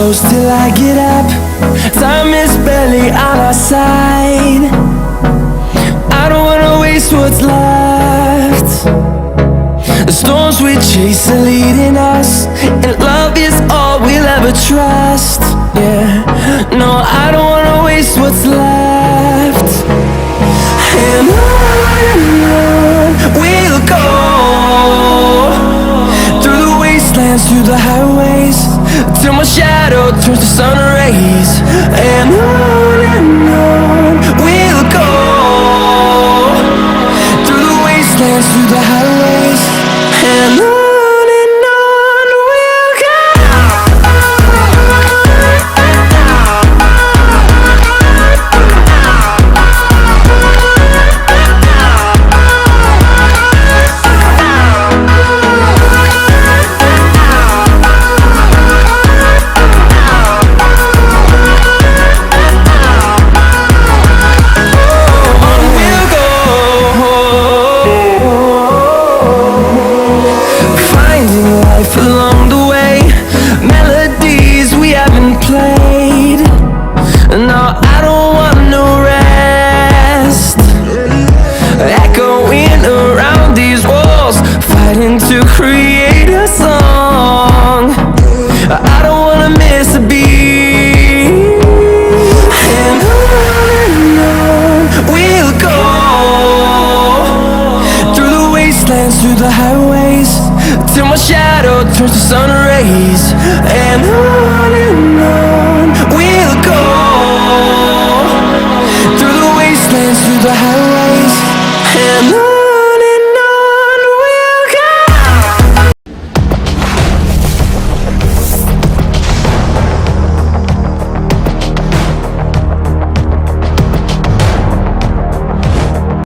close till I get up. Time is barely on our side. I don't wanna waste what's left. The storms we chase are leading us, and love is all we'll ever trust. Yeah, no, I don't wanna waste what's left. And on we'll go, through the wastelands, through the highways, till my shadow turns to sun rays. And on we'll go, through the wastelands, through the highways, and on we'll go. Along the way, melodies we haven't played. No, I don't want no rest. Echoing around these walls, fighting to create a song. I don't wanna miss a beat. And on we'll go, through the wastelands, through the highways, till my shadow turns to sun rays. And on